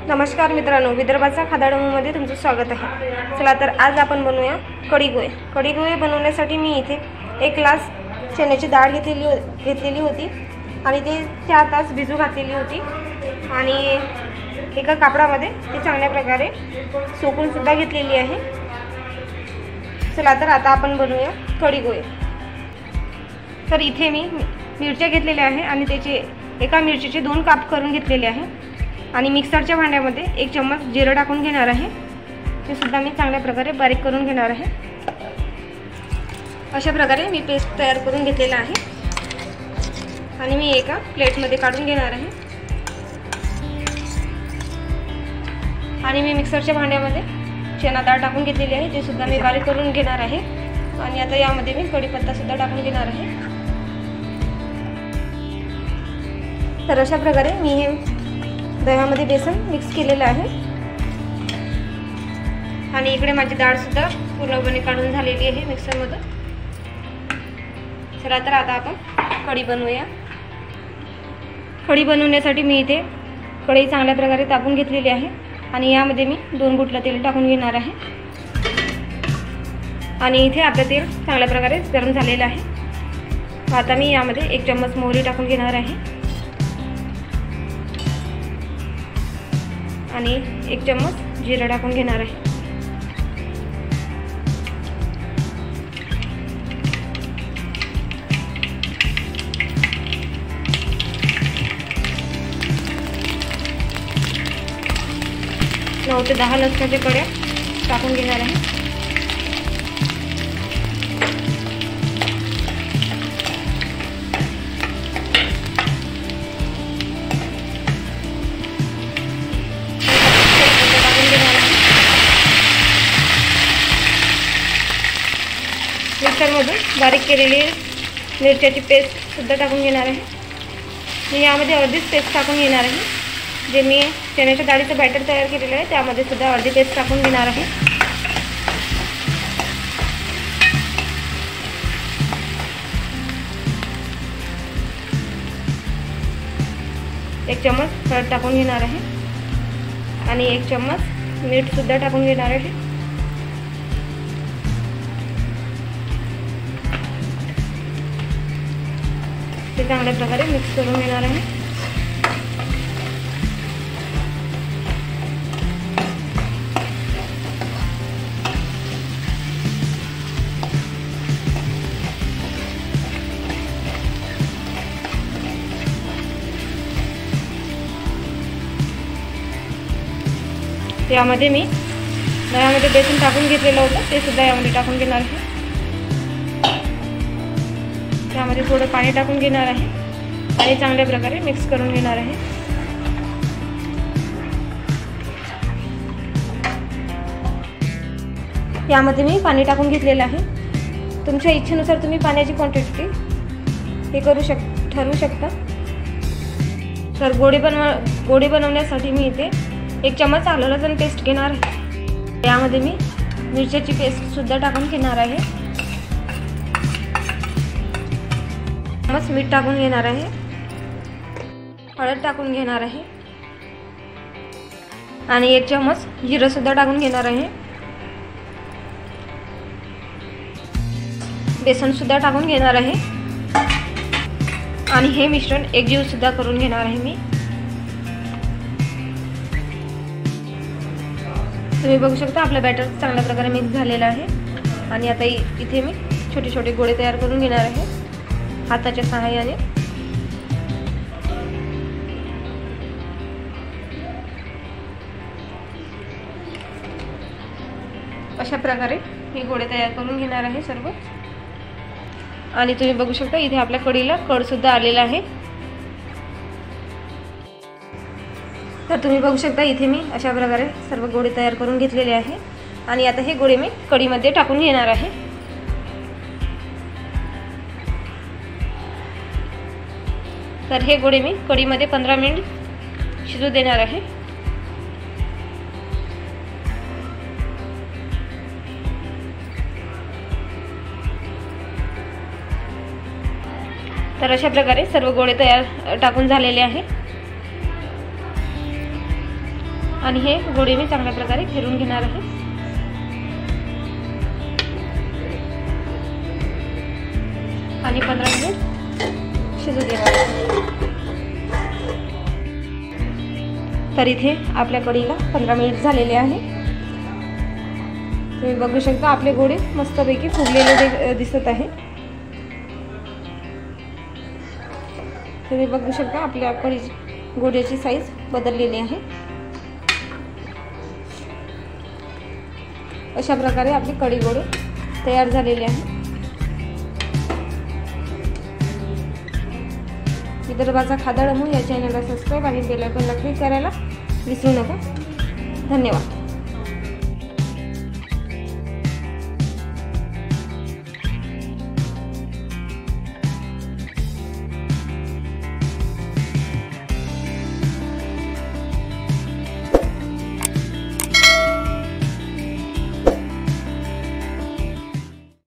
नमस्कार मित्रांनो, विदर्भाचा खादाडूमध्ये तुमचं स्वागत आहे। चला तर आज आपण बनवूया कढी गोळे। कढी गोळे बनवण्यासाठी मी इथे 1 ग्लास चण्याची डाळ घेतलेली होती आणि ते 4 तास भिजू घातलेली होती आणि एका कापडामध्ये ती चांगल्या प्रकारे सुकून सुद्धा घेतलेली आहे। चला तर आता आपण बनवूया कढी गोळे। तर इथे मी मिरच्या घेतलेल्या आहे आणि त्याचे एका मिरचीचे 2 काप करून घेतलेले आहे आणि मिक्सरच्या भांड्यामध्ये 1 चम्मच जिरं टाकून घेणार आहे। ते सुद्धा मी चांगल्या प्रकारे बारीक करून घेणार आहे। अशा प्रकारे मी पेस्ट तयार करून घेतलेला आहे आणि मी एका प्लेटमध्ये काढून घेणार आहे आणि मी मिक्सरच्या भांड्यामध्ये चणा डाळ टाकून घेतलेली आहे, ते सुद्धा मी बारीक करून घेणार आहे आणि आता यामध्ये मी कढीपत्ता सुद्धा टाकून घेणार आहे। तर अशा प्रकारे मी हे दह्यामध्ये बेसन मिक्स केलेलं आहे आणि इकडे माझी डाळ सुद्धा पूर्णपणे काढून झालेली आहे मिक्सरमधून। चला तर आता आपण कढी बनवूया। कढी बनवण्यासाठी मी इथे कढई चांगल्या प्रकारे तापवून घेतलेली आहे आणि यामध्ये मी 2 गुटला तेल टाकून घेणार आहे आणि इथे आपलं तेल चांगल्या प्रकारे गरम झालेलं आहे। आता मी यामध्ये 1 चम्मच मोहरी टाकून घेणार आहे आणि 1 चम्मच जिरं टाकून घेणार आहे। नऊ ते 10 लसणाच्या कड्या टाकून घेणार आहे मिक्सरमधून बारीक केलेली मिरच्याची पेस्ट सुद्धा टाकून घेणार आहे। मी यामध्ये अर्धीच पेस्ट टाकून घेणार आहे। जे मी चण्याच्या डाळीचं बॅटर तयार केलेलं आहे त्यामध्ये सुद्धा अर्धी पेस्ट टाकून घेणार आहे। एक चम्मच हळद टाकून घेणार आहे आणि 1 चम्मच मीठ सुद्धा टाकून घेणार आहे। ते चांगल्या प्रकारे मिक्स करून घेणार आहे। यामध्ये मी दह्यामध्ये बेसन टाकून घेतलेलं होतं ते सुद्धा यामध्ये टाकून घेणार आहे। यामध्ये थोडं पाणी टाकून घेणार आहे आणि चांगल्या प्रकारे मिक्स करून घेणार आहे। यामध्ये मी पाणी टाकून घेतलेलं आहे। तुमच्या इच्छेनुसार तुम्ही पाण्याची क्वांटिटी हे ठरवू शकता। तर गोडी बनवण्यासाठी मी इथे 1 चम्मच आलं लसूण पेस्ट घेणार आहे। यामध्ये मी मिरच्याची पेस्ट सुद्धा टाकून घेणार आहे। चम्मच मीठ टाकून घेणार आहे, हळद टाकून घेणार आहे आणि 1 चम्मच जिरं सुद्धा टाकून घेणार आहे। बेसन सुद्धा टाकून घेणार आहे आणि हे मिश्रण एकजीव सुद्धा करून घेणार आहे मी। तुम्ही बघू शकता आपलं बॅटर चांगल्या प्रकारे मिक्स झालेलं आहे आणि आता इथे मी छोटे छोटे गोळे तयार करून घेणार आहे हाताच्या सहाय्याने। अशा प्रकारे मी गोळे तयार करून घेणार आहे सर्व आणि तुम्ही बघू शकता इथे आपल्या कढीला कड सुद्धा आलेला आहे। तर तुम्ही बघू शकता इथे मी अशा प्रकारे सर्व गोळे तयार करून घेतलेले आहे आणि आता हे गोळे मी कढीमध्ये टाकून घेणार आहे। तर हे गोळे मी कढीमध्ये 15 मिनिट शिजू देणार आहे। तर अशा प्रकारे सर्व गोळे टाकून झालेले आहे आणि हे गोळे मी चांगल्या प्रकारे फिरून घेणार आहे। आणि 15 मिनिट शिजू देणार आहे। तर इथे आपल्या कढीला 15 मिनिट झालेले आहे। तुम्ही बघू शकता आपले गोळे मस्तपैकी फुगलेले दिसत आहे। तुम्ही बघू शकता आपल्या गोळ्याची साईज बदललेली आहे। अशा प्रकारे आपले कढी गोळे तयार झालेले आहे। विदर्भाचा खादाड म्हणून या चॅनलला सबस्क्राईब आणि बेल आयकॉनला क्लिक करायला विसरू नका। धन्यवाद।